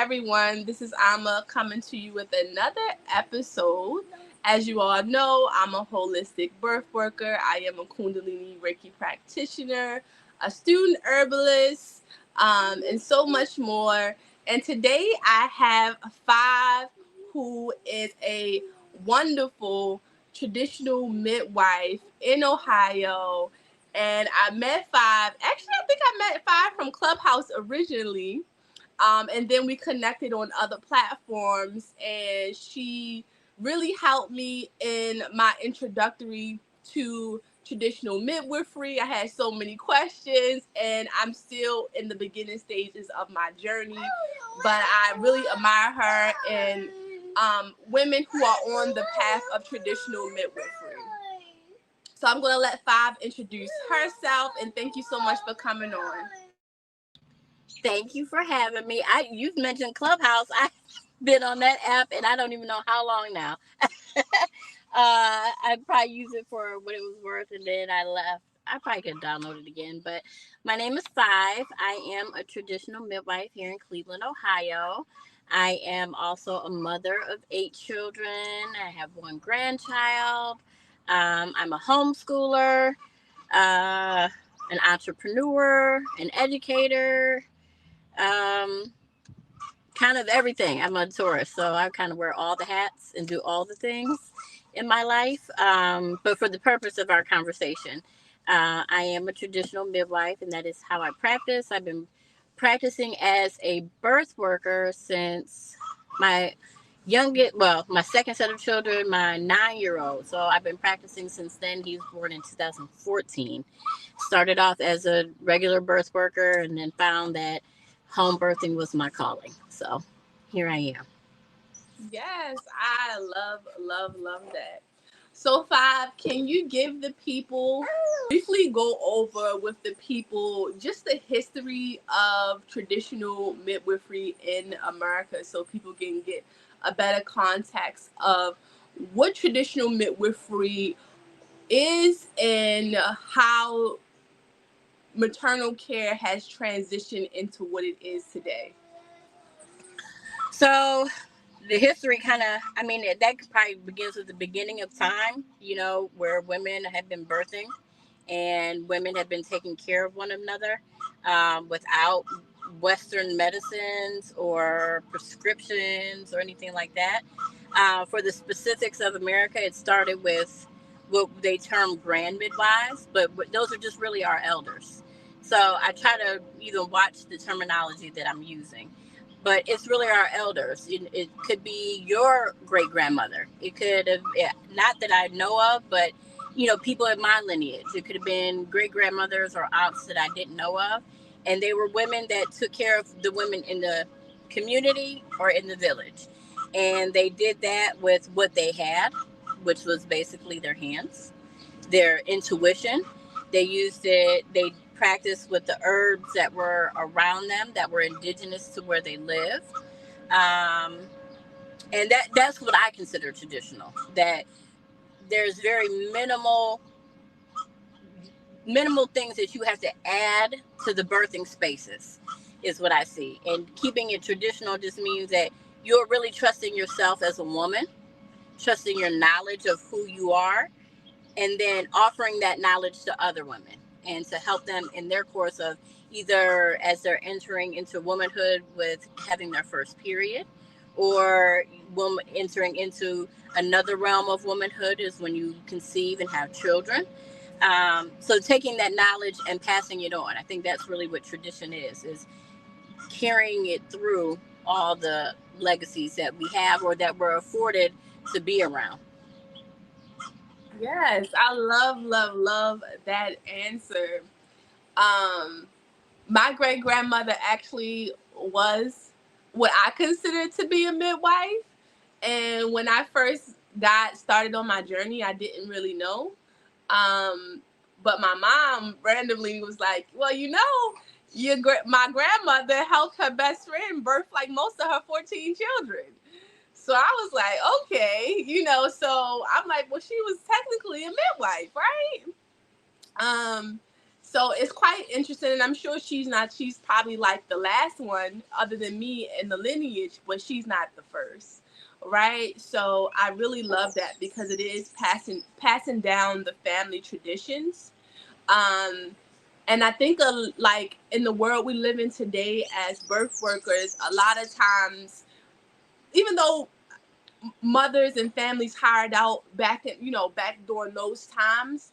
everyone. This is Amma coming to you with another episode. As you all know, I'm a holistic birth worker. I am a Kundalini Reiki practitioner, a student herbalist, and so much more. And today I have Five, who is a wonderful traditional midwife in Ohio. And I met Five. Actually, I think I met Five from Clubhouse originally. And then we connected on other platforms, and she really helped me in my introductory to traditional midwifery. I had so many questions, and I'm still in the beginning stages of my journey, but I really admire her and women who are on the path of traditional midwifery. So I'm going to let Five introduce herself, and thank you so much for coming on. Thank you for having me. You've mentioned Clubhouse. I've been on that app, and I don't even know how long now. I probably used it for what it was worth, and then I left. I probably could download it again. But my name is Five. I am a traditional midwife here in Cleveland, Ohio. I am also a mother of 8 children. I have 1 grandchild. I'm a homeschooler, an entrepreneur, an educator. Kind of everything. I'm a Taurus, so I kind of wear all the hats and do all the things in my life. But for the purpose of our conversation, I am a traditional midwife, and that is how I practice. I've been practicing as a birth worker since my my second set of children, my 9-year-old. So I've been practicing since then. He was born in 2014. Started off as a regular birth worker, and then found that home birthing was my calling. So here I am. Yes, I love that. So Five, can you give the people, briefly go over with the people just the history of traditional midwifery in America so people can get a better context of what traditional midwifery is and how maternal care has transitioned into what it is today? So the history that probably begins with the beginning of time, where women have been birthing and women have been taking care of one another without Western medicines or prescriptions or anything like that. For the specifics of America, it started with what they term grand midwives, but those are just really our elders. So I try to even watch the terminology that I'm using. But it's really our elders. It could be your great grandmother. It could have, not that I know of, but people in my lineage. It could have been great grandmothers or aunts that I didn't know of, and they were women that took care of the women in the community or in the village, and they did that with what they had, which was basically their hands, their intuition. They used it. They practiced with the herbs that were around them, that were indigenous to where they lived. And that's what I consider traditional. That there's very minimal things that you have to add to the birthing spaces, is what I see. And keeping it traditional just means that you're really trusting yourself as a woman, trusting your knowledge of who you are, and then offering that knowledge to other women and to help them in their course of either as they're entering into womanhood with having their first period, or entering into another realm of womanhood is when you conceive and have children. So taking that knowledge and passing it on, I think that's really what tradition is carrying it through all the legacies that we have or that we're afforded to be around. Yes, I love that answer. My great grandmother actually was what I consider to be a midwife. And when I first got started on my journey, I didn't really know. But my mom randomly was like, well, my grandmother helped her best friend birth like most of her 14 children. So I was like, okay, so I'm like, well, she was technically a midwife, right? So it's quite interesting, and I'm sure she's probably like the last one other than me in the lineage, but she's not the first. Right? So I really love that because it is passing down the family traditions. Um and I think like in the world we live in today as birth workers, a lot of times, even though mothers and families hired out back during those times,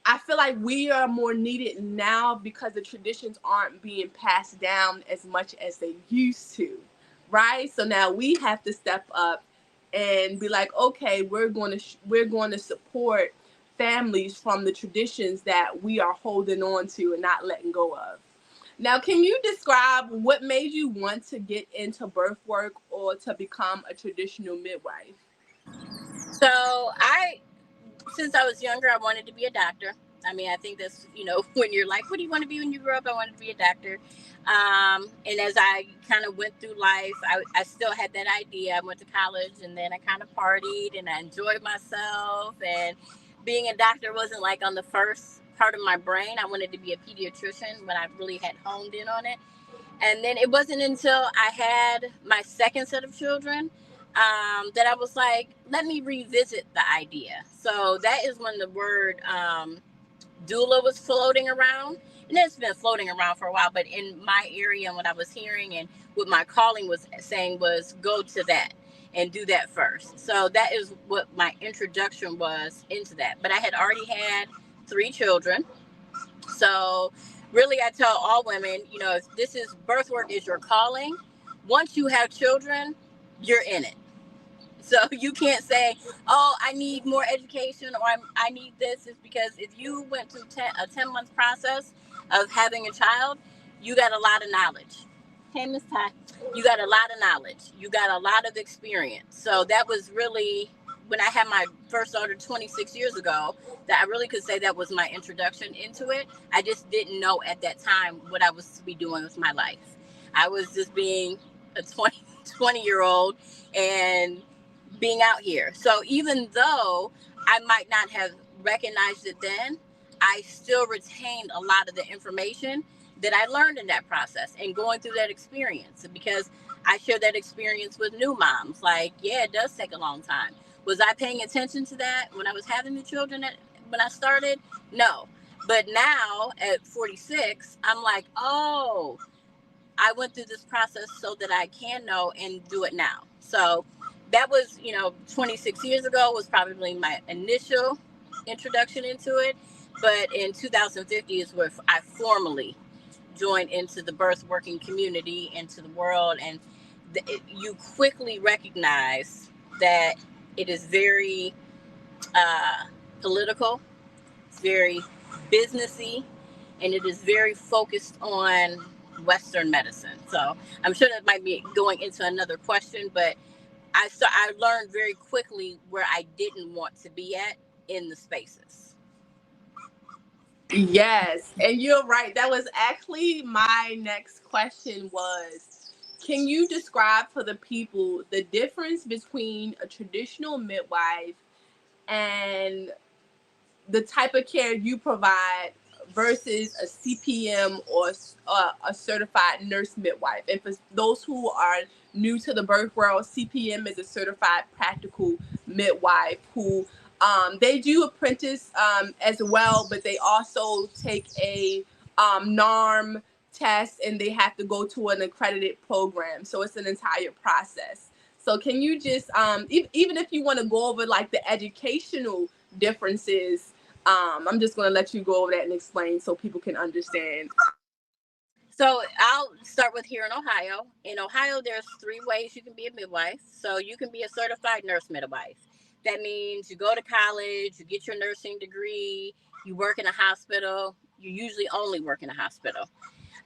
I feel like we are more needed now because the traditions aren't being passed down as much as they used to, right? So now we have to step up and be like, okay, we're going to support families from the traditions that we are holding on to and not letting go of. Now, can you describe what made you want to get into birth work or to become a traditional midwife? So since I was younger, I wanted to be a doctor. I mean, I think that's, when you're like, what do you want to be when you grow up? I wanted to be a doctor. And as I kind of went through life, I still had that idea. I went to college and then I kind of partied and I enjoyed myself. And being a doctor wasn't like on the first part of my brain. I wanted to be a pediatrician when I really had honed in on it. And then it wasn't until I had my second set of children that I was like, let me revisit the idea. So that is when the word doula was floating around. And it's been floating around for a while, but in my area and what I was hearing and what my calling was saying was go to that and do that first. So that is what my introduction was into that. But I had already had 3 children. So really, I tell all women, if this is birth work is your calling, once you have children, you're in it. So you can't say, oh, I need more education or I need this. It's because if you went through a 10-month process of having a child, you got a lot of knowledge. Hey, Miss Ty. You got a lot of knowledge. You got a lot of experience. So that was really, when I had my first daughter 26 years ago, that I really could say that was my introduction into it. I just didn't know at that time what I was to be doing with my life. I was just being a 20-year-old and being out here. So even though I might not have recognized it then, I still retained a lot of the information that I learned in that process and going through that experience, because I share that experience with new moms. Like, yeah, it does take a long time. Was I paying attention to that when I was having the children when I started? No. But now at 46, I'm like, oh, I went through this process so that I can know and do it now. So that was, 26 years ago was probably my initial introduction into it. But in 2050 is where I formally joined into the birth working community, into the world. And you quickly recognize that it is very political, it's very businessy, and it is very focused on Western medicine. So I'm sure that might be going into another question, but I learned very quickly where I didn't want to be at in the spaces. Yes, and you're right. That was actually my next question was, can you describe for the people the difference between a traditional midwife and the type of care you provide versus a CPM or a certified nurse midwife? And for those who are new to the birth world, CPM is a certified practical midwife who they do apprentice as well, but they also take a NARM test and they have to go to an accredited program. So it's an entire process. So can you just, even if you want to go over like the educational differences, I'm just going to let you go over that and explain so people can understand. So I'll start with here in Ohio. In Ohio, there's 3 ways you can be a midwife. So you can be a certified nurse midwife. That means you go to college, you get your nursing degree, you work in a hospital. You usually only work in a hospital.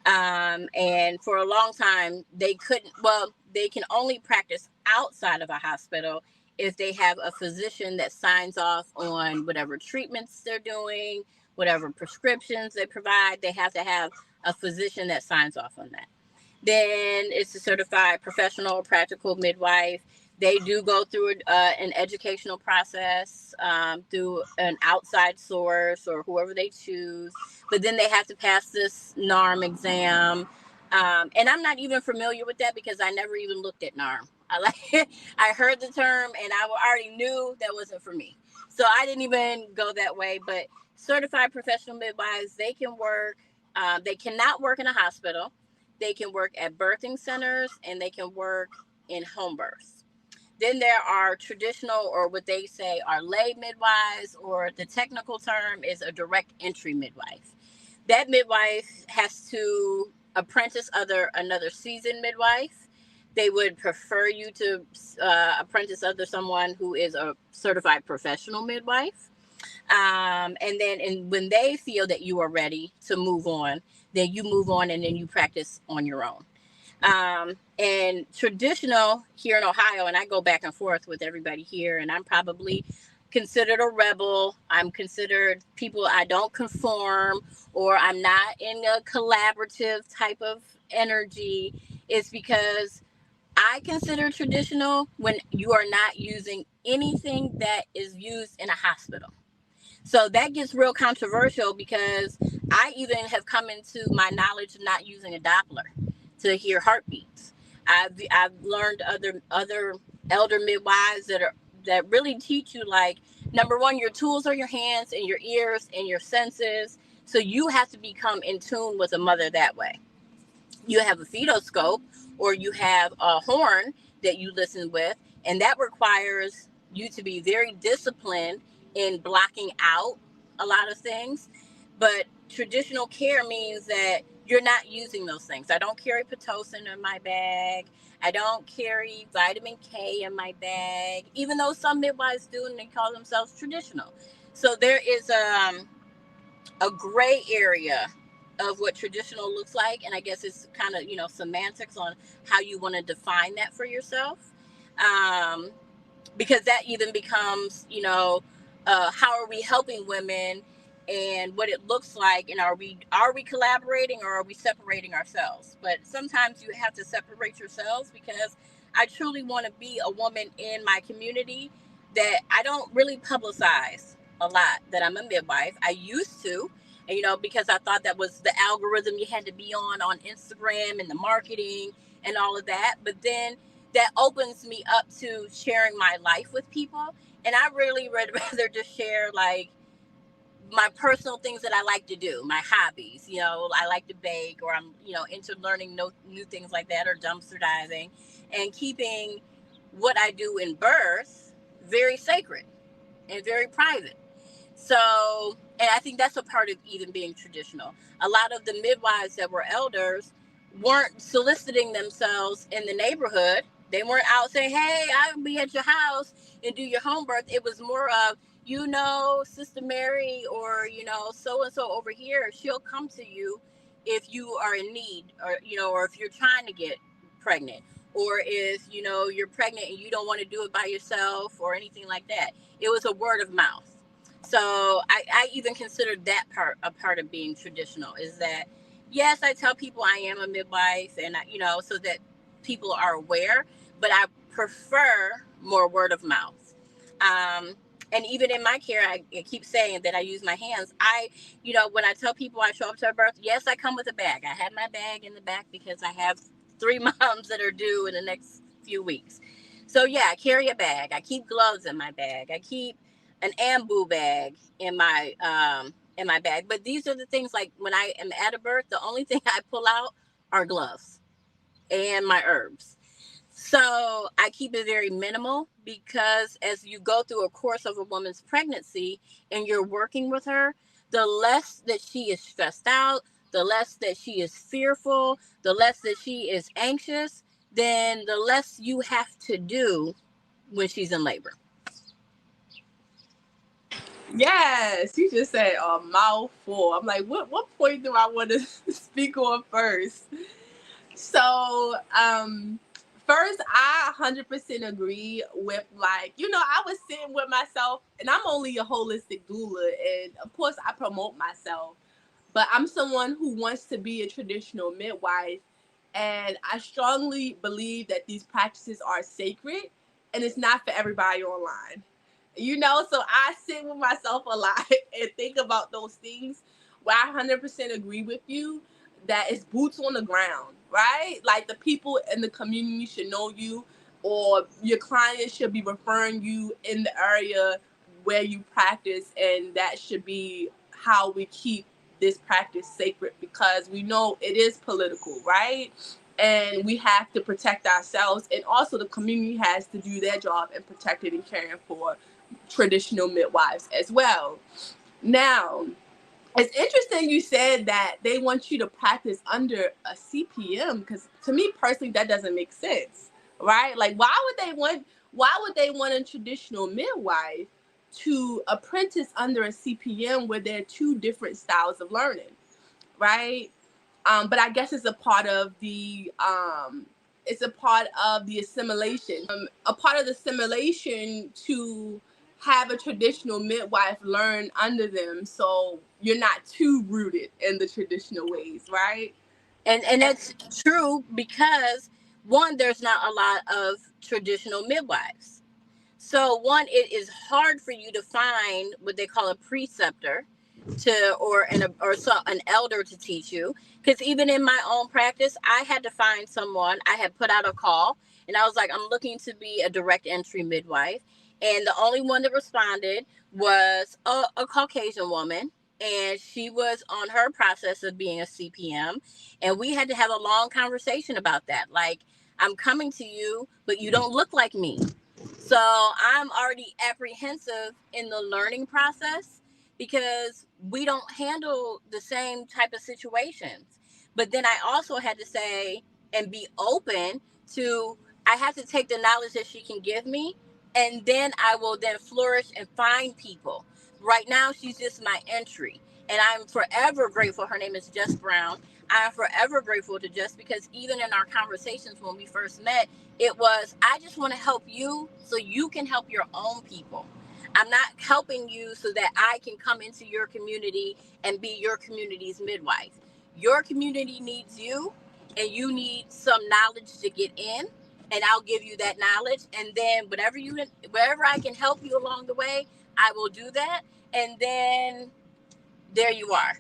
And for a long time, they can only practice outside of a hospital if they have a physician that signs off on whatever treatments they're doing, whatever prescriptions they provide. They have to have a physician that signs off on that. Then it's a certified professional practical midwife. They do go through an educational process, through an outside source or whoever they choose, but then they have to pass this NARM exam. And I'm not even familiar with that because I never even looked at NARM. I like I heard the term and I already knew that wasn't for me, so I didn't even go that way. But certified professional midwives, they can work. They cannot work in a hospital. They can work at birthing centers and they can work in home births. Then there are traditional, or what they say are lay midwives, or the technical term is a direct entry midwife. That midwife has to apprentice another seasoned midwife. They would prefer you to apprentice under someone who is a certified professional midwife. And when they feel that you are ready to move on, then you move on and then you practice on your own. And traditional here in Ohio, and I go back and forth with everybody here, and I'm probably considered a rebel. I'm considered people, I don't conform, or I'm not in a collaborative type of energy. It's because I consider traditional when you are not using anything that is used in a hospital. So that gets real controversial because I even have come into my knowledge of not using a Doppler to hear heartbeats. I've learned other elder midwives that really teach you, like, number one, your tools are your hands and your ears and your senses. So you have to become in tune with a mother that way. You have a fetoscope, or you have a horn that you listen with, and that requires you to be very disciplined in blocking out a lot of things. But traditional care means that you're not using those things. I don't carry Pitocin in my bag. I don't carry vitamin K in my bag, even though some midwives do and they call themselves traditional. So there is a gray area of what traditional looks like, and I guess it's kind of, semantics on how you want to define that for yourself. um, because that even becomes, how are we helping women and what it looks like, and are we collaborating or are we separating ourselves? But sometimes you have to separate yourselves, because I truly want to be a woman in my community that I don't really publicize a lot that I'm a midwife. I used to, and, because I thought that was the algorithm you had to be on Instagram, and the marketing and all of that. But then that opens me up to sharing my life with people. And I really would rather just share, like, my personal things that I like to do, my hobbies. I like to bake, or I'm, into learning new things like that, or dumpster diving, and keeping what I do in birth very sacred and very private. So, and I think that's a part of even being traditional. A lot of the midwives that were elders weren't soliciting themselves in the neighborhood. They weren't out saying, "Hey, I'll be at your house and do your home birth." It was more of, Sister Mary, or, so and so over here, she'll come to you if you are in need, or, or if you're trying to get pregnant, or if, you're pregnant and you don't want to do it by yourself or anything like that. It was a word of mouth. So I even consider that part a part of being traditional, is that, yes, I tell people I am a midwife, and so that people are aware, but I prefer more word of mouth. Um, and even in my care, I keep saying that I use my hands. When I tell people I show up to a birth, yes, I come with a bag. I have my bag in the back because I have 3 moms that are due in the next few weeks. So yeah, I carry a bag. I keep gloves in my bag. I keep an ambu bag in my bag. But these are the things, like, when I am at a birth, the only thing I pull out are gloves and my herbs. So I keep it very minimal, because as you go through a course of a woman's pregnancy and you're working with her, the less that she is stressed out, the less that she is fearful, the less that she is anxious, then the less you have to do when she's in labor. Yes, you just said a mouthful. I'm like, what point do I want to speak on first? So, first, I 100% agree with, like, I was sitting with myself, and I'm only a holistic doula, and of course, I promote myself, but I'm someone who wants to be a traditional midwife, and I strongly believe that these practices are sacred, and it's not for everybody online. So I sit with myself a lot and think about those things where I 100% agree with you that it's boots on the ground, right? Like the people in the community should know you, or your clients should be referring you in the area where you practice, and that should be how we keep this practice sacred, because we know it is political, right? And we have to protect ourselves, and also the community has to do their job in protecting and caring for traditional midwives as well. Now, it's interesting you said that they want you to practice under a CPM, because to me personally that doesn't make sense, right? Like why would they want a traditional midwife to apprentice under a CPM where there are two different styles of learning, right? But I guess it's a part of the assimilation. A part of the assimilation to have a traditional midwife learn under them, so you're not too rooted in the traditional ways, right? And that's true because one, there's not a lot of traditional midwives. So one, it is hard for you to find what they call a preceptor to an elder to teach you. Because even in my own practice, I had to find someone. I had put out a call, and I was like, I'm looking to be a direct entry midwife, and the only one that responded was a Caucasian woman, and she was on her process of being a CPM, and we had to have a long conversation about that. Like, I'm coming to you, but you don't look like me. So I'm already apprehensive in the learning process because we don't handle the same type of situations. But then I also had to say and be open to, I have to take the knowledge that she can give me, and then I will then flourish and find people. Right now, she's just my entry. And I'm forever grateful. Her name is Jess Brown. I'm forever grateful to Jess because even in our conversations when we first met, it was, I just want to help you so you can help your own people. I'm not helping you so that I can come into your community and be your community's midwife. Your community needs you, and you need some knowledge to get in, and I'll give you that knowledge. And then wherever I can help you along the way, I will do that. And then there you are.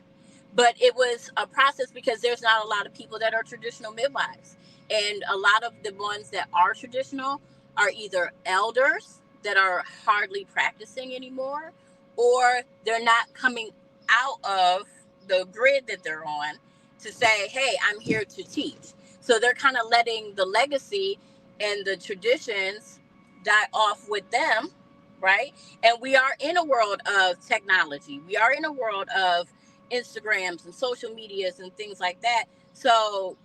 But it was a process because there's not a lot of people that are traditional midwives. And a lot of the ones that are traditional are either elders that are hardly practicing anymore, or they're not coming out of the grid that they're on to say, hey, I'm here to teach. So they're kind of letting the legacy and the traditions die off with them, right? And we are in a world of technology. We are in a world of Instagrams and social medias and things like that. So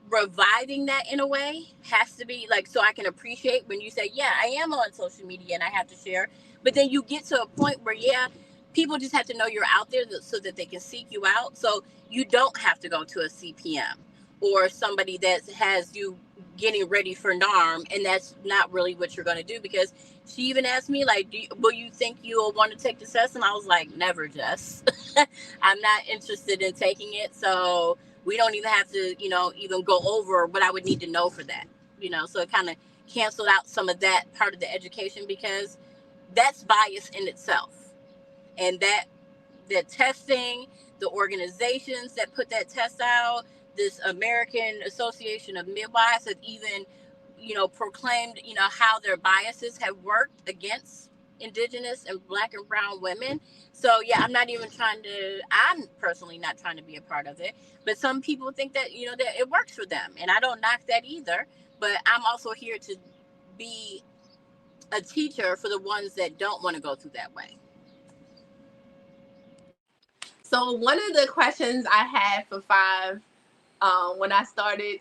reviving that in a way has to be like, so I can appreciate when you say, yeah, I am on social media and I have to share. But then you get to a point where, yeah, people just have to know you're out there so that they can seek you out. So you don't have to go to a CPM or somebody that has you getting ready for NARM, and that's not really what you're going to do. Because she even asked me, like, will you think you'll want to take the test? And I was like, never, Jess. I'm not interested in taking it. So we don't even have to, even go over what I would need to know for that. So it kind of canceled out some of that part of the education because that's bias in itself. And that the testing, the organizations that put that test out, this American Association of Midwives have even, proclaimed, how their biases have worked against Indigenous and Black and brown women. So yeah, I'm personally not trying to be a part of it, but some people think that, that it works for them, and I don't knock that either. But I'm also here to be a teacher for the ones that don't want to go through that way. So one of the questions I had for Five, when I started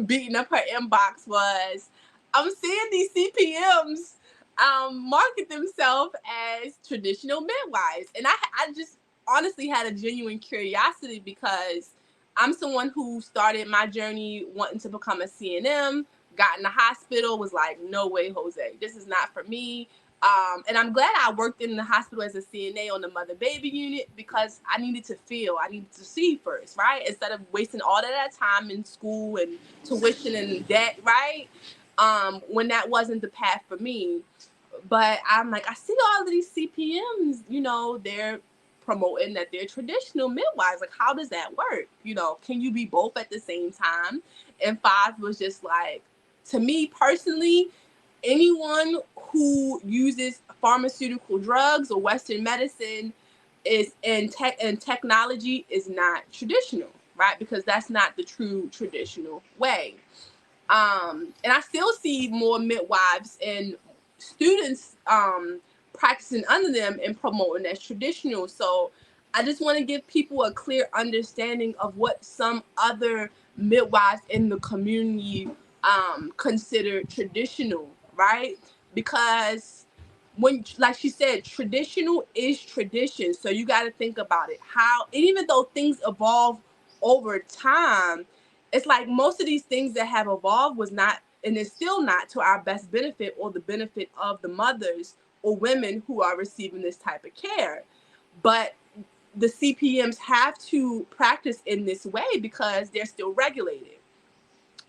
beating up her inbox, was, I'm seeing these CPMs market themselves as traditional midwives. And I just honestly had a genuine curiosity, because I'm someone who started my journey wanting to become a CNM, got in the hospital, was like, no way, Jose, this is not for me. And I'm glad I worked in the hospital as a CNA on the mother baby unit, because I needed to feel, I needed to see first, right? Instead of wasting all of that time in school and tuition and debt, right? when that wasn't the path for me. But I'm like, I see all of these CPMs, they're promoting that they're traditional midwives. Like, how does that work? Can you be both at the same time? And Five was just like, to me personally, anyone who uses pharmaceutical drugs or Western medicine is in tech and technology is not traditional, right? Because that's not the true traditional way. And I still see more midwives and students practicing under them and promoting as traditional. So I just want to give people a clear understanding of what some other midwives in the community consider traditional, right? Because when, like she said, traditional is tradition. So you got to think about it. How, and even though things evolve over time, it's like most of these things that have evolved was not, and is still not, to our best benefit or the benefit of the mothers or women who are receiving this type of care. But the CPMs have to practice in this way because they're still regulated,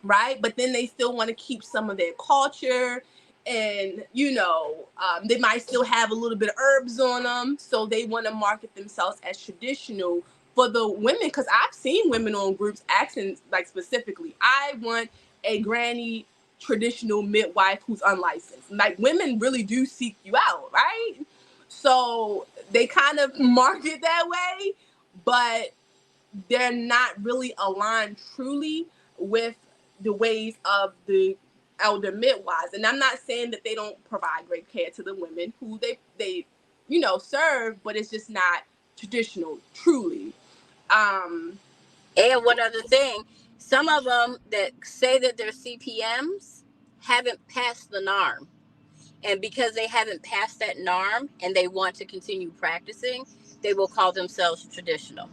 right? But then they still want to keep some of their culture, and they might still have a little bit of herbs on them, so they want to market themselves as traditional for the women. Because I've seen women on groups asking, like, specifically, I want a granny traditional midwife who's unlicensed. Like, women really do seek you out, right? So they kind of market that way, but they're not really aligned truly with the ways of the elder midwives. And I'm not saying that they don't provide great care to the women who they serve, but it's just not traditional truly. um And one other thing, some of them that say that they're CPMs haven't passed the norm. And because they haven't passed that norm and they want to continue practicing, they will call themselves traditional.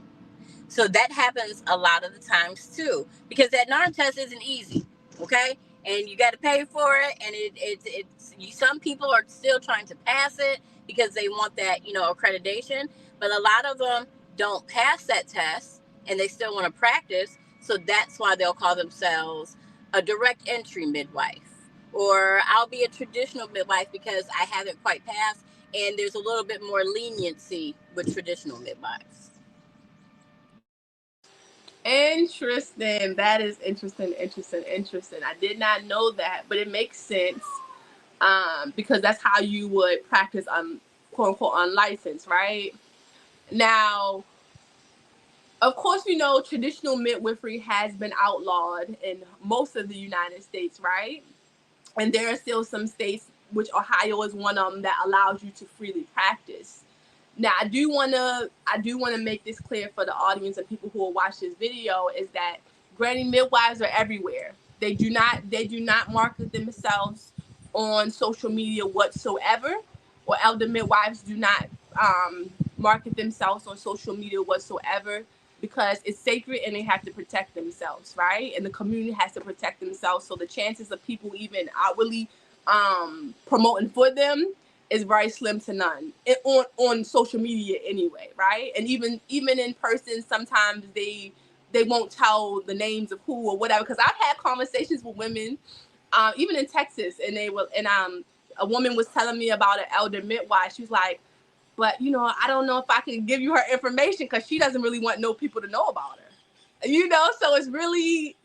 So that happens a lot of the times too, because that NARM test isn't easy, okay? And you got to pay for it, and some people are still trying to pass it because they want that, accreditation. But a lot of them don't pass that test, and they still want to practice. So that's why they'll call themselves a direct entry midwife, or I'll be a traditional midwife because I haven't quite passed, and there's a little bit more leniency with traditional midwives. Interesting. That is interesting, interesting, interesting. I did not know that, but it makes sense, because that's how you would practice quote unquote unlicensed, right? Now, of course, traditional midwifery has been outlawed in most of the United States, right? And there are still some states, which Ohio is one of them, that allows you to freely practice. Now, I do want to make this clear for the audience and people who will watch this video, is that granny midwives are everywhere. They do not market themselves on social media whatsoever, or elder midwives do not market themselves on social media whatsoever, because it's sacred and they have to protect themselves, right? And the community has to protect themselves. So the chances of people even outwardly promoting for them is very slim to none, on social media anyway, right? And even in person, sometimes they won't tell the names of who or whatever. Because I've had conversations with women, even in Texas, and a woman was telling me about an elder midwife. She was like, but I don't know if I can give you her information because she doesn't really want no people to know about her. So it's really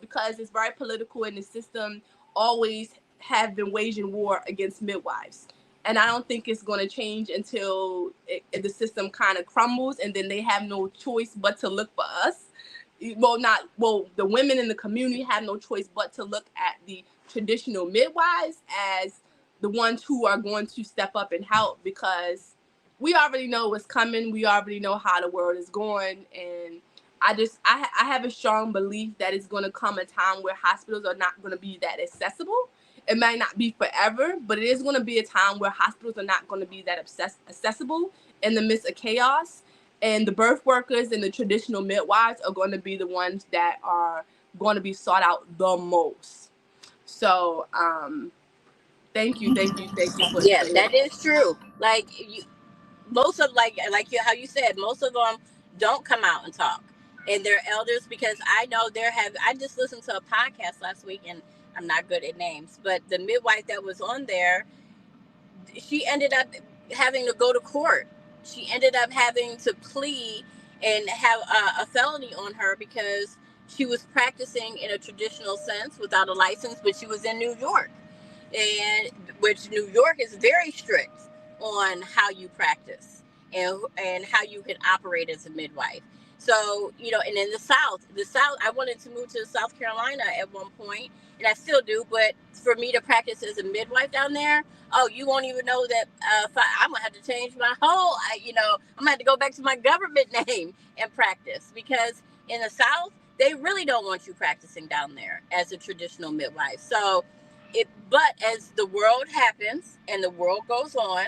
because it's very political, and the system always have been waging war against midwives. And I don't think it's going to change until the system kind of crumbles, and then they have no choice but to look for us. The women in the community have no choice but to look at the traditional midwives as the ones who are going to step up and help, because we already know what's coming. We already know how the world is going. And I have a strong belief that it's going to come a time where hospitals are not going to be that accessible. It might not be forever, but it is going to be a time where hospitals are not going to be that accessible in the midst of chaos. And the birth workers and the traditional midwives are going to be the ones that are going to be sought out the most. So, thank you for Yeah, saying that that. is true. Like you, most of how you said, most of them don't come out and talk, and they're elders because I know I just listened to a podcast last week, and I'm not good at names, but the midwife that was on there, she ended up having to go to court. She ended up having to plea and have a felony on her because she was practicing in a traditional sense without a license, but she was in New York, and which New York is very strict on how you practice and how you can operate as a midwife. So, and in the South, I wanted to move to South Carolina at one point, and I still do, but for me to practice as a midwife down there, oh, you won't even know that I'm gonna have to change my whole, I'm gonna have to go back to my government name and practice, because in the South, they really don't want you practicing down there as a traditional midwife. So, but as the world happens and the world goes on,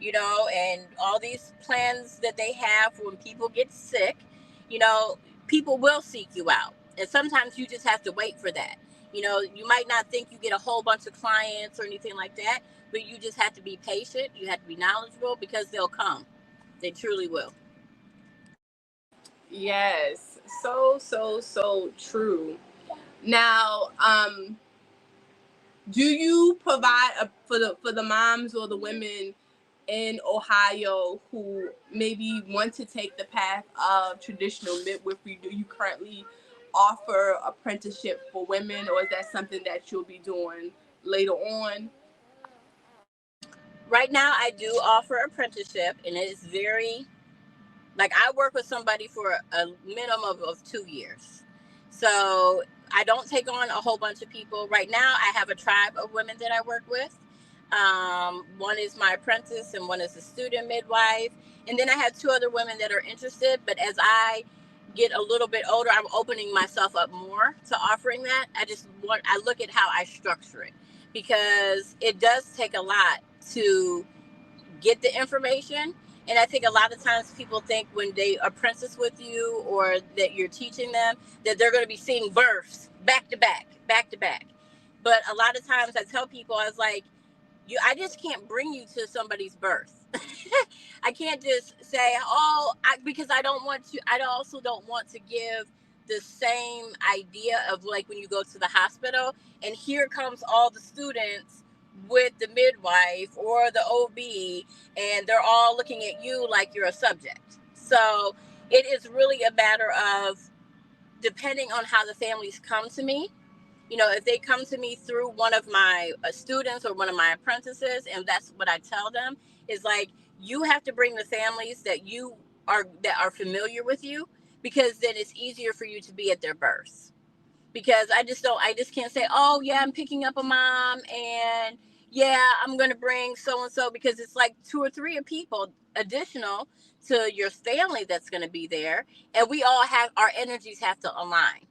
and all these plans that they have when people get sick, you know, people will seek you out. And sometimes you just have to wait for that. You might not think you get a whole bunch of clients or anything like that, but you just have to be patient. You have to be knowledgeable, because they'll come. They truly will. Yes, so so true. Now, do you provide for the moms or the women in Ohio who maybe want to take the path of traditional midwifery? Do you currently offer apprenticeship for women, or is that something that you'll be doing later on? Right now, I do offer apprenticeship, and it is very, like, I work with somebody for a minimum of 2 years. So I don't take on a whole bunch of people. Right now, I have a tribe of women that I work with. One is my apprentice, and one is a student midwife. And then I have two other women that are interested. But as I get a little bit older, I'm opening myself up more to offering that. I look at how I structure it, because it does take a lot to get the information. And I think a lot of times people think when they apprentice with you, or that you're teaching them, that they're going to be seeing births back to back, back to back. But a lot of times I tell people, I was like, I just can't bring you to somebody's birth. I can't just say, because I don't want to. I also don't want to give the same idea of, like, when you go to the hospital and here comes all the students with the midwife or the OB, and they're all looking at you like you're a subject. So it is really a matter of, depending on how the families come to me. If they come to me through one of my students or one of my apprentices, and that's what I tell them, is like, you have to bring the families that are familiar with you, because then it's easier for you to be at their births. Because I just can't say, oh yeah, I'm picking up a mom, and yeah, I'm going to bring so and so, because it's like two or three people additional to your family that's going to be there, and we all have, our energies have to align.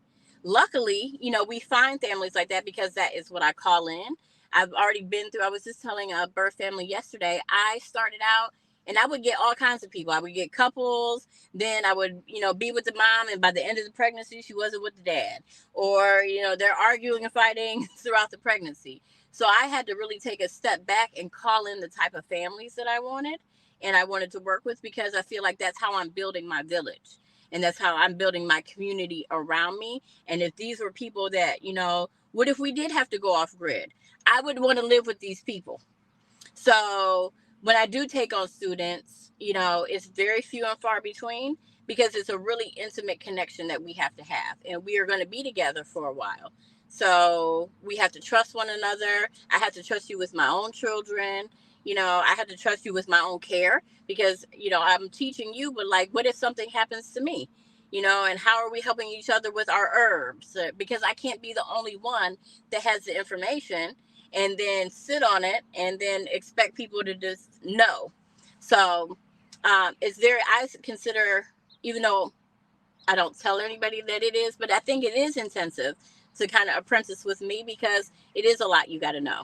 Luckily, we find families like that, because that is what I call in. I've already been through, I was just telling a birth family yesterday, I started out and I would get all kinds of people. I would get couples, then I would, be with the mom, and by the end of the pregnancy, she wasn't with the dad. Or, they're arguing and fighting throughout the pregnancy. So I had to really take a step back and call in the type of families that I wanted and I wanted to work with, because I feel like that's how I'm building my village. And that's how I'm building my community around me. And if these were people that, what if we did have to go off grid? I would want to live with these people. So when I do take on students, it's very few and far between, because it's a really intimate connection that we have to have. And we are going to be together for a while. So we have to trust one another. I have to trust you with my own children. I have to trust you with my own care, because, I'm teaching you, but, like, what if something happens to me? And how are we helping each other with our herbs? Because I can't be the only one that has the information and then sit on it and then expect people to just know. So I consider, even though I don't tell anybody that it is, but I think it is intensive to kind of apprentice with me, because it is a lot you got to know.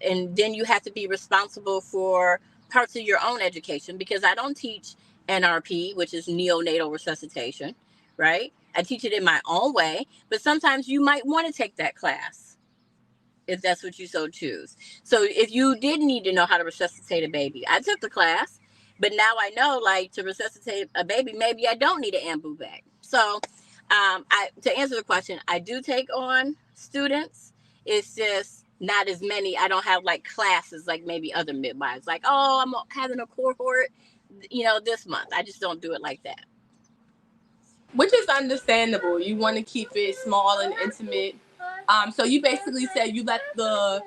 And then you have to be responsible for parts of your own education, because I don't teach NRP, which is neonatal resuscitation, right? I teach it in my own way, but sometimes you might want to take that class if that's what you so choose. So if you did need to know how to resuscitate a baby, I took the class, but now I know, like, to resuscitate a baby, maybe I don't need an ambu bag. So to answer the question, I do take on students. It's just not as many. I don't have like classes like maybe other midwives. Like, oh, I'm having a cohort, this month. I just don't do it like that. Which is understandable. You want to keep it small and intimate. So you basically said you let the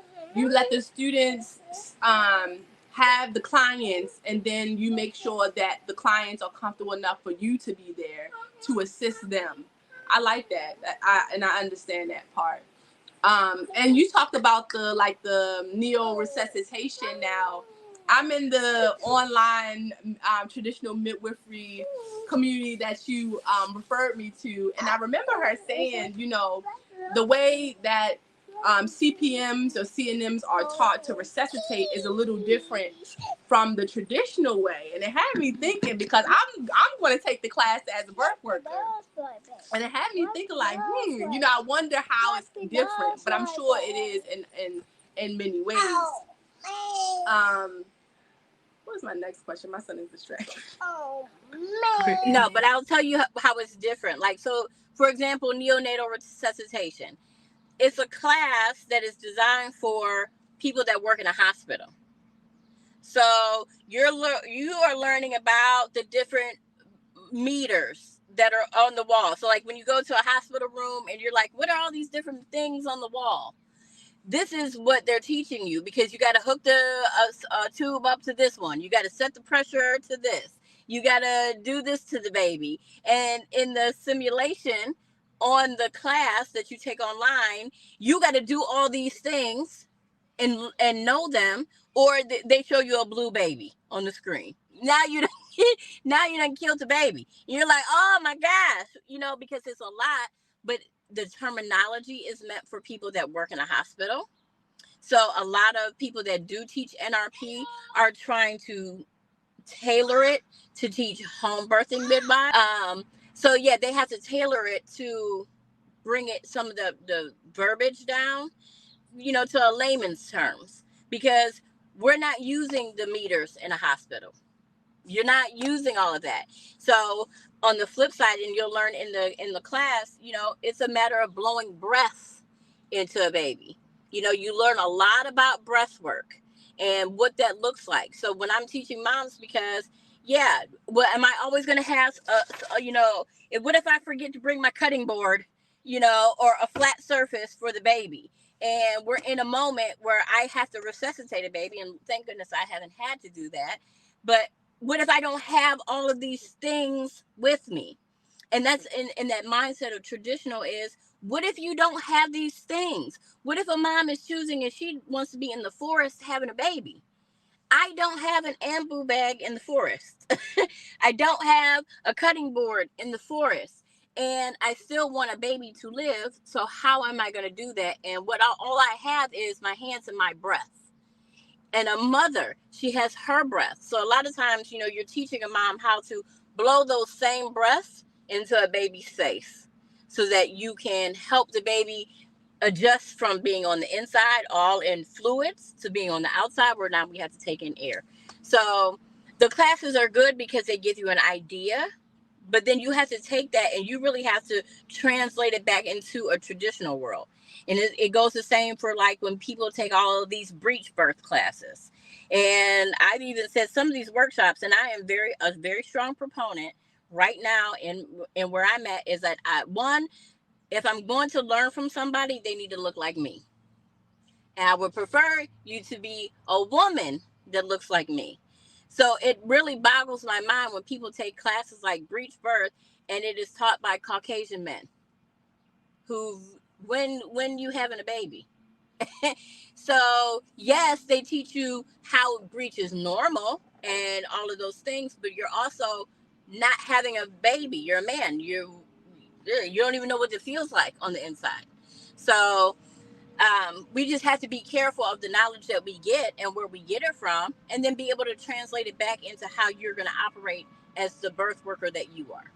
students have the clients, and then you make sure that the clients are comfortable enough for you to be there to assist them. I like that. And I understand that part. And you talked about the neo resuscitation. Now, I'm in the online traditional midwifery community that you referred me to, and I remember her saying, the way that CPMs or CNMs are taught to resuscitate is a little different from the traditional way, and it had me thinking, because I'm going to take the class as a birth worker, and it had me thinking like, I wonder how it's different, but I'm sure it is in many ways. What was my next question? My son is distracted. No, but I'll tell you how it's different. Like, so for example, neonatal resuscitation. It's a class that is designed for people that work in a hospital. So you are learning about the different meters that are on the wall. So like when you go to a hospital room and you're like, what are all these different things on the wall? This is what they're teaching you, because you got to hook the tube up to this one. You got to set the pressure to this. You got to do this to the baby. And in the simulation on the class that you take online, you got to do all these things and know them, or they show you a blue baby on the screen. Now you done killed the baby. You're like, oh my gosh, because it's a lot, but the terminology is meant for people that work in a hospital. So a lot of people that do teach NRP are trying to tailor it to teach home birthing midwives. So yeah, they have to tailor it to bring it some of the verbiage down, to a layman's terms, because we're not using the meters in a hospital. You're not using all of that. So on the flip side, and you'll learn in the class, it's a matter of blowing breath into a baby. You learn a lot about breath work and what that looks like. So when I'm teaching moms, because am I always going to have what if I forget to bring my cutting board, or a flat surface for the baby? And we're in a moment where I have to resuscitate a baby, and thank goodness I haven't had to do that. But what if I don't have all of these things with me? And that's in that mindset of traditional is, what if you don't have these things? What if a mom is choosing and she wants to be in the forest having a baby? I don't have an ambu bag in the forest. I don't have a cutting board in the forest. And I still want a baby to live. So how am I going to do that? And all I have is my hands and my breath. And a mother, she has her breath. So a lot of times, you're teaching a mom how to blow those same breaths into a baby's face so that you can help the baby adjust from being on the inside, all in fluids, to being on the outside, where now we have to take in air. So the classes are good because they give you an idea, but then you have to take that and you really have to translate it back into a traditional world. And it goes the same for like when people take all of these breech birth classes. And I've even said some of these workshops, and I am a very strong proponent right now in where I'm at, is that if I'm going to learn from somebody, they need to look like me. And I would prefer you to be a woman that looks like me. So it really boggles my mind when people take classes like breech birth and it is taught by Caucasian men when you having a baby. So yes, they teach you how breech is normal and all of those things, but you're also not having a baby. You're a man. You don't even know what it feels like on the inside. So we just have to be careful of the knowledge that we get and where we get it from, and then be able to translate it back into how you're going to operate as the birth worker that you are.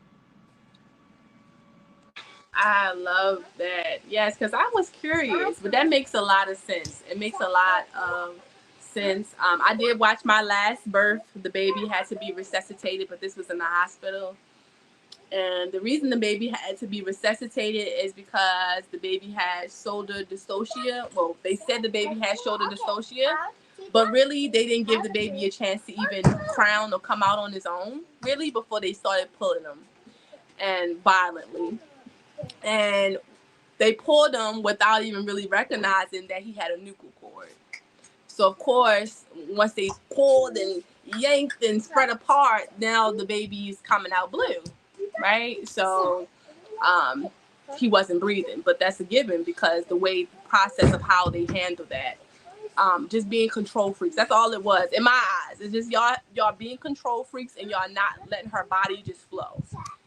I love that. Yes, because I was curious, but that makes a lot of sense. It makes a lot of sense. I did watch my last birth. The baby had to be resuscitated, but this was in the hospital. And the reason the baby had to be resuscitated is because the baby had shoulder dystocia. Well, they said the baby had shoulder dystocia, but really they didn't give the baby a chance to even crown or come out on his own, really, before they started pulling him, and violently. And they pulled him without even really recognizing that he had a nuchal cord. So of course, once they pulled and yanked and spread apart, now the baby's coming out blue, right? So he wasn't breathing, but that's a given because the way process of how they handle that, just being control freaks. That's all it was in my eyes. It's just y'all being control freaks and y'all not letting her body just flow.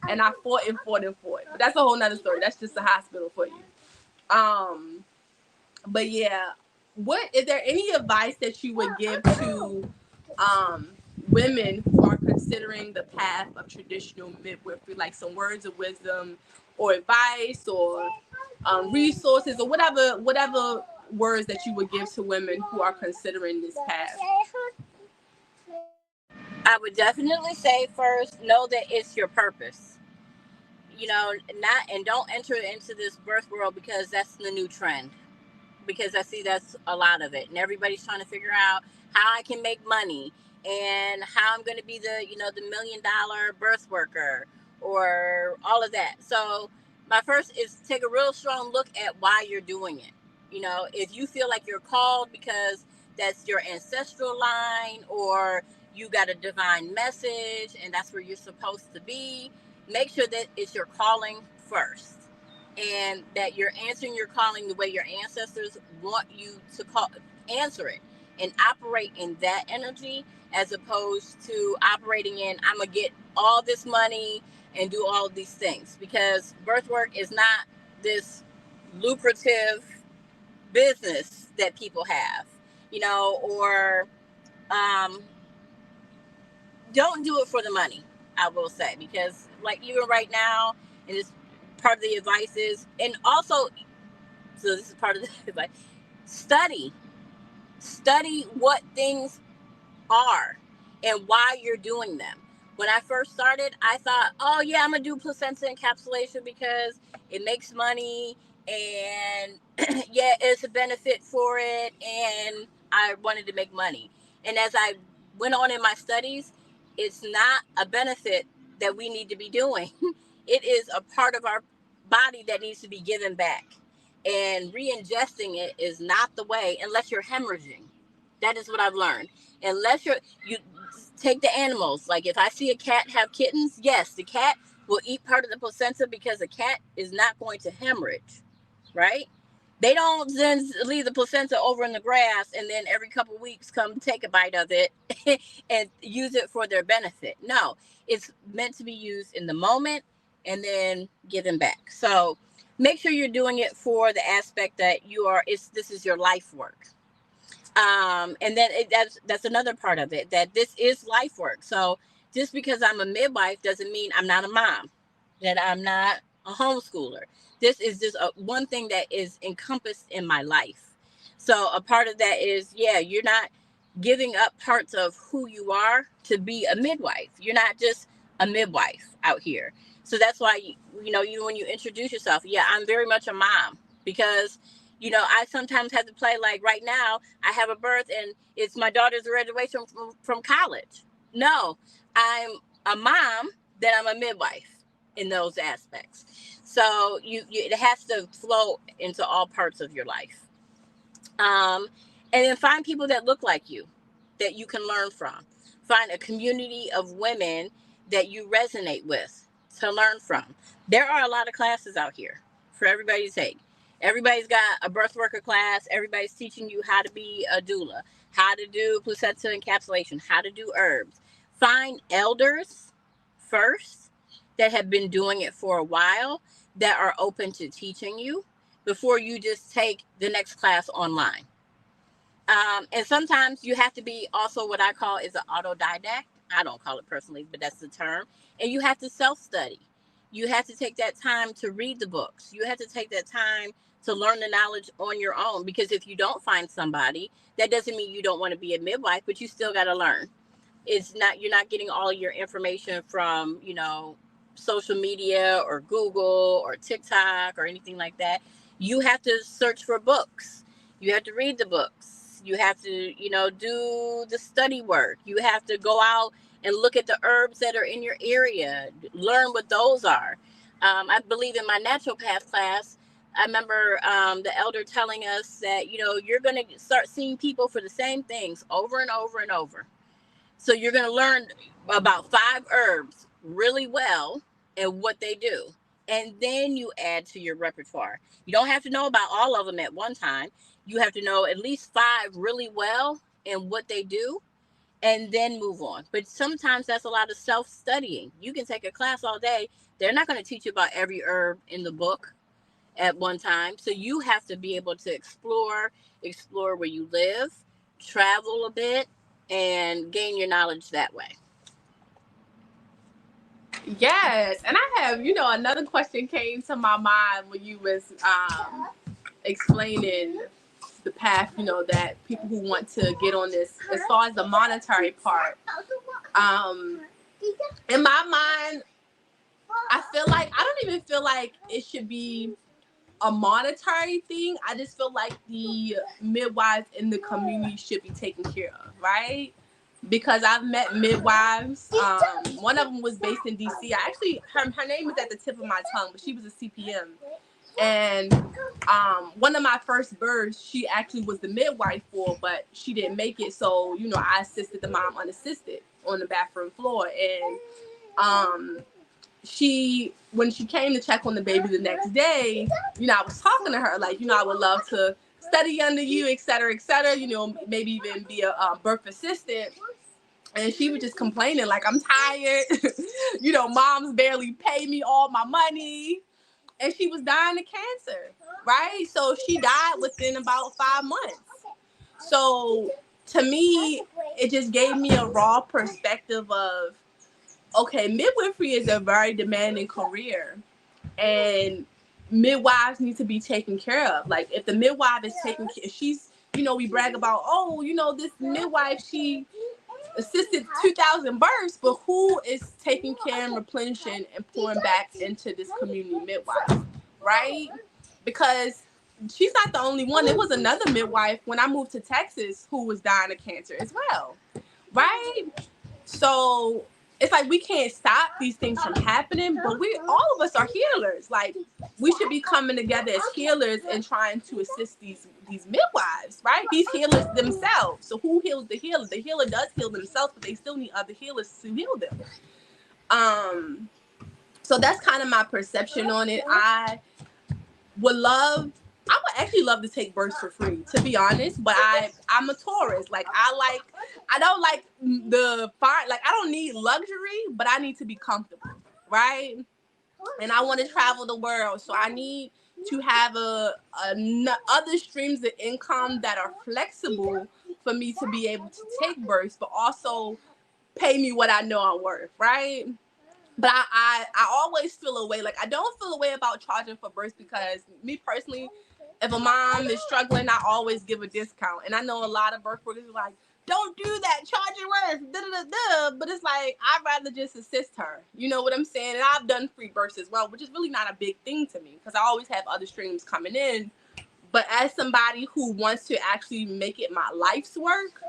And I fought and fought and fought, but that's a whole nother story. That's just the hospital for you. But yeah, what is there any advice that you would give to women who are considering the path of traditional midwifery, like some words of wisdom or advice or resources or whatever words that you would give to women who are considering this path? I would definitely say first, know that it's your purpose. Not and don't enter into this birth world because that's the new trend. Because I see that's a lot of it, and everybody's trying to figure out how I can make money and how I'm going to be the $1 million birth worker or all of that. So my first is take a real strong look at why you're doing it. If you feel like you're called because that's your ancestral line, or you got a divine message and that's where you're supposed to be, make sure that it's your calling first, and that you're answering your calling the way your ancestors want you to answer it, and operate in that energy, as opposed to operating in, I'm going to get all this money and do all these things, because birth work is not this lucrative business that people have, or don't do it for the money, I will say, because like even right now, and it's part of the advice is, and also, so this is part of the advice, study what things are and why you're doing them. When I first started, I thought, oh yeah, I'm gonna do placenta encapsulation because it makes money, and yeah, it's a benefit for it, and I wanted to make money. And as I went on in my studies, it's not a benefit that we need to be doing. It is a part of our body that needs to be given back. And re-ingesting it is not the way, unless you're hemorrhaging. That is what I've learned. Unless you take the animals. Like if I see a cat have kittens, yes, the cat will eat part of the placenta because the cat is not going to hemorrhage, right? They don't then leave the placenta over in the grass and then every couple of weeks come take a bite of it and use it for their benefit. No, it's meant to be used in the moment and then given back. So make sure you're doing it for the aspect that this is your life work. And then that's another part of it, that this is life work. So just because I'm a midwife doesn't mean I'm not a mom, that I'm not a homeschooler. This is just one thing that is encompassed in my life. So a part of that is, yeah, you're not giving up parts of who you are to be a midwife. You're not just a midwife out here. So that's why, you when you introduce yourself, yeah, I'm very much a mom, because I sometimes have to play like right now, I have a birth and it's my daughter's graduation from college. No, I'm a mom, then I'm a midwife in those aspects. So it has to flow into all parts of your life. And then find people that look like you, that you can learn from. Find a community of women that you resonate with to learn from. There are a lot of classes out here for everybody to take. Everybody's got a birth worker class. Everybody's teaching you how to be a doula, how to do placenta encapsulation, how to do herbs. Find elders first that have been doing it for a while, that are open to teaching you, before you just take the next class online. And sometimes you have to be also what I call is an autodidact. I don't call it personally, but that's the term. And you have to self-study. You have to take that time to read the books. You have to take that time to learn the knowledge on your own. Because if you don't find somebody, that doesn't mean you don't want to be a midwife, but you still got to learn. You're not getting all your information from, social media or Google or TikTok or anything like that. You have to search for books. You have to read the books. You have to, do the study work. You have to go out and look at the herbs that are in your area, learn what those are. I believe in my naturopath class, I remember the elder telling us that, you're going to start seeing people for the same things over and over and over. So you're going to learn about 5 herbs really well and what they do. And then you add to your repertoire. You don't have to know about all of them at one time. You have to know at least 5 really well and what they do, and then move on. But sometimes that's a lot of self-studying. You can take a class all day. They're not going to teach you about every herb in the book at one time. So you have to be able to explore where you live, travel a bit, and gain your knowledge that way. Yes, and I have, another question came to my mind when you was explaining the path, that people who want to get on this, as far as the monetary part. In my mind, I don't even feel like it should be a monetary thing. I just feel like the midwives in the community should be taken care of, right? Because I've met midwives. One of them was based in DC. Her name is at the tip of my tongue, but she was a CPM. And one of my first births, she actually was the midwife for, but she didn't make it. So, I assisted the mom unassisted on the bathroom floor. And when she came to check on the baby the next day, I was talking to her like, I would love to study under you, et cetera, maybe even be a birth assistant. And she was just complaining like, I'm tired. Moms barely pay me all my money. And she was dying of cancer, right? So she died within about 5 months. So to me, it just gave me a raw perspective of, okay, midwifery is a very demanding career, and midwives need to be taken care of. Like, if the midwife is taking care, she's, we brag about, this midwife, she assisted 2,000 births, but who is taking care and replenishing and pouring back into this community midwife, right? Because she's not the only one. There was another midwife when I moved to Texas who was dying of cancer as well, right? So it's like we can't stop these things from happening, but all of us are healers. Like, we should be coming together as healers and trying to assist these midwives, right? These healers themselves. So who heals the healer? The healer does heal themselves, but they still need other healers to heal them. So that's kind of my perception on it. I would actually love to take births for free, to be honest, but I'm a Taurus. Like, I don't like I don't need luxury, but I need to be comfortable, right? And I want to travel the world, so I need to have other streams of income that are flexible for me to be able to take births, but also pay me what I know I'm worth, right? But I always feel a way. Like, I don't feel a way about charging for births, because me personally, if a mom is struggling, I always give a discount. And I know a lot of birth workers are like, don't do that, charge your worth, But it's like, I'd rather just assist her. You know what I'm saying? And I've done free births as well, which is really not a big thing to me, because I always have other streams coming in. But as somebody who wants to actually make it my life's work,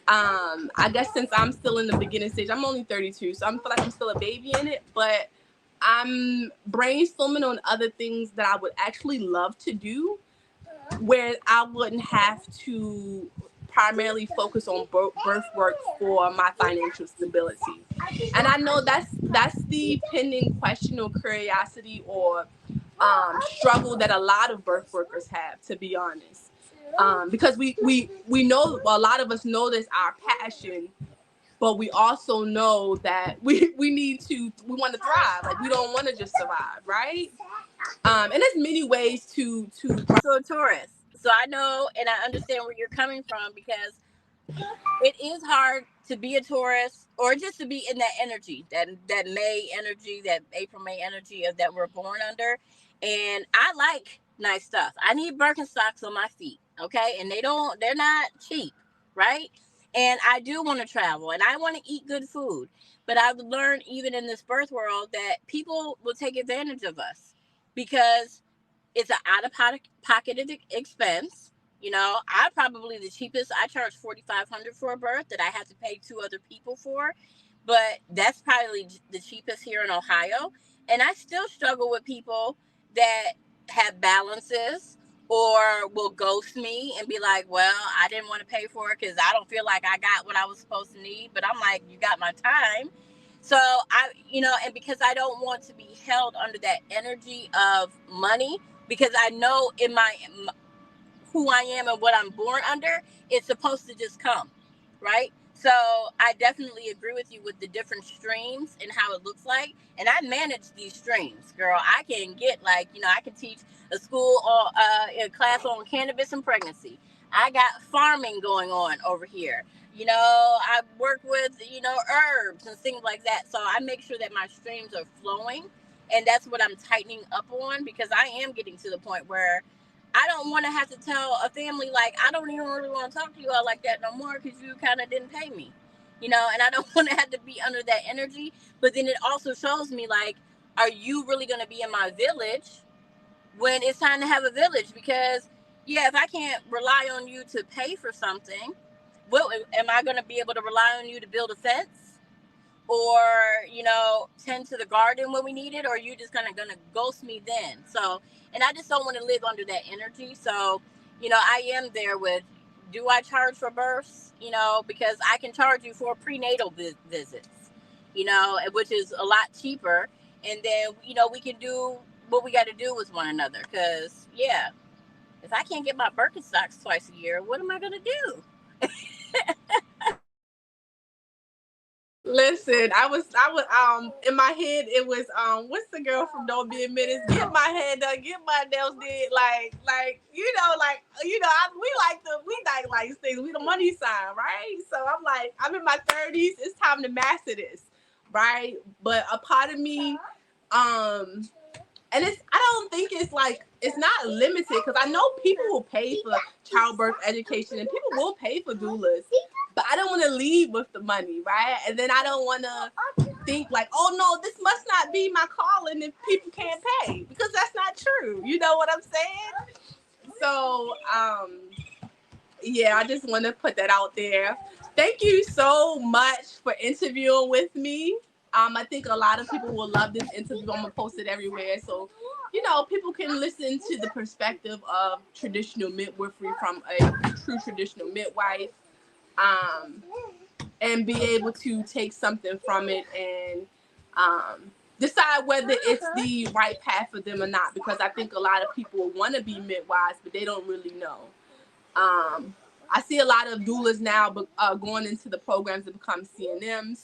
I guess since I'm still in the beginning stage, I'm only 32, so I feel like I'm still a baby in it, but I'm brainstorming on other things that I would actually love to do, where I wouldn't have to primarily focus on birth work for my financial stability. And I know that's the pending question or curiosity or struggle that a lot of birth workers have, to be honest. Because we know, a lot of us know this our passion, but we also know that we want to thrive. Like, we don't want to just survive, right? And there's many ways to So Taurus. So I know and I understand where you're coming from, because it is hard to be a Taurus, or just to be in that energy, that May energy, that April, May energy of that we're born under. And I like nice stuff. I need Birkenstocks on my feet, okay? And they're not cheap, right? And I do want to travel and I want to eat good food. But I've learned even in this birth world that people will take advantage of us because it's an out of pocket expense. You know, I probably the cheapest. I charge $4,500 for a birth that I have to pay two other people for, but that's probably the cheapest here in Ohio. And I still struggle with people that have balances or will ghost me and be like, "Well, I didn't want to pay for it because I don't feel like I got what I was supposed to need." But I'm like, "You got my time." So and because I don't want to be held under that energy of money, because I know in my who I am and what I'm born under, it's supposed to just come, right? So I definitely agree with you with the different streams and how it looks like. And I manage these streams, girl. I can get I can teach a school or a class on cannabis and pregnancy. I got farming going on over here. I work with, herbs and things like that. So I make sure that my streams are flowing. And that's what I'm tightening up on because I am getting to the point where I don't want to have to tell a family, like, I don't even really want to talk to you all like that no more because you kind of didn't pay me, and I don't want to have to be under that energy. But then it also shows me, like, are you really going to be in my village when it's time to have a village? Because, yeah, if I can't rely on you to pay for something, what am I going to be able to rely on you to build a fence? Or tend to the garden when we need it, or are you just gonna ghost me then? So, and I just don't want to live under that energy. So, I am there with, do I charge for births? Because I can charge you for prenatal visits, which is a lot cheaper, and then we can do what we got to do with one another. Because yeah, if I can't get my Birkenstocks twice a year, what am I gonna do? Listen, I was in my head it was what's the girl from Don't Be a Menace? Get my hair done, get my nails did, we like things. We the money sign, right? So I'm like, I'm in my 30s. It's time to master this, right? But a part of me, and I don't think it's not limited because I know people will pay for childbirth education and people will pay for doulas, but I don't want to leave with the money, right? And then I don't want to think like, oh no, this must not be my calling if people can't pay, because that's not true. You know what I'm saying? So yeah, I just want to put that out there. Thank you so much for interviewing with me. I think a lot of people will love this interview. I'm gonna post it everywhere, so people can listen to the perspective of traditional midwifery from a true traditional midwife, um, and be able to take something from it and decide whether it's the right path for them or not. Because I think a lot of people want to be midwives, but they don't really know. I see a lot of doulas now going into the programs to become CNMs,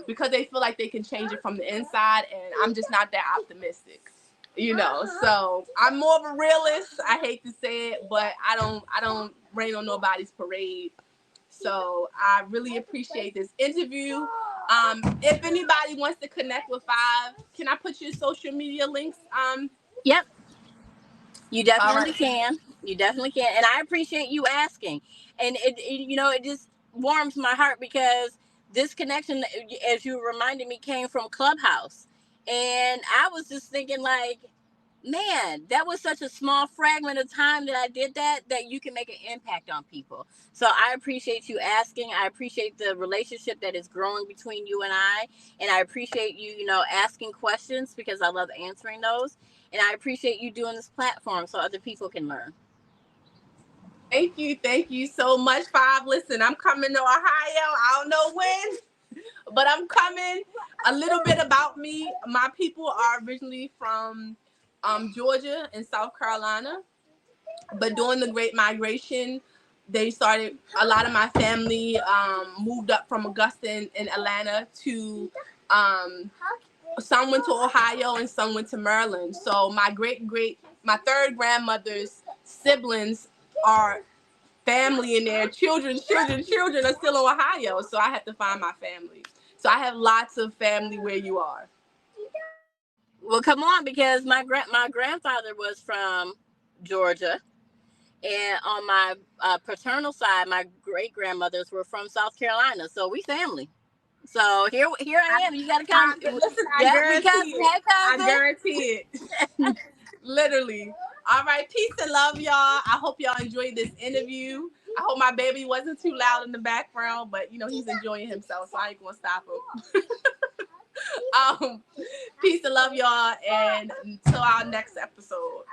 because they feel like they can change it from the inside, and I'm just not that optimistic. So I'm more of a realist. I hate to say it, but I don't rain on nobody's parade. So I really appreciate this interview. If anybody wants to connect with Five, can I put your social media links? Yep. You All definitely right. can. You definitely can. And I appreciate you asking. And it just warms my heart because this connection, as you reminded me, came from Clubhouse. And I was just thinking, like, man, that was such a small fragment of time that I did that you can make an impact on people. So I appreciate you asking. I appreciate the relationship that is growing between you and I. And I appreciate you, asking questions because I love answering those. And I appreciate you doing this platform so other people can learn. Thank you so much, Five. Listen, I'm coming to Ohio. I don't know when, but I'm coming. A little bit about me. My people are originally from Georgia and South Carolina, but during the Great Migration, they started. A lot of my family moved up from Augusta and Atlanta to. Some went to Ohio and some went to Maryland. So my third grandmother's siblings are family, and their children are still in Ohio. So I had to find my family. So I have lots of family where you are. Well, come on, because my grandfather was from Georgia, And on my paternal side, my great grandmothers were from South Carolina, so we family. So here I am. You got to come. Listen, I Yep, we guarantee cousin. it. Hey, I cousin. guarantee it. Literally. All right, peace and love, y'all. I hope y'all enjoyed this interview. I hope my baby wasn't too loud in the background, but you know he's enjoying himself, so I ain't gonna stop him. Peace and love, y'all, and until our next episode.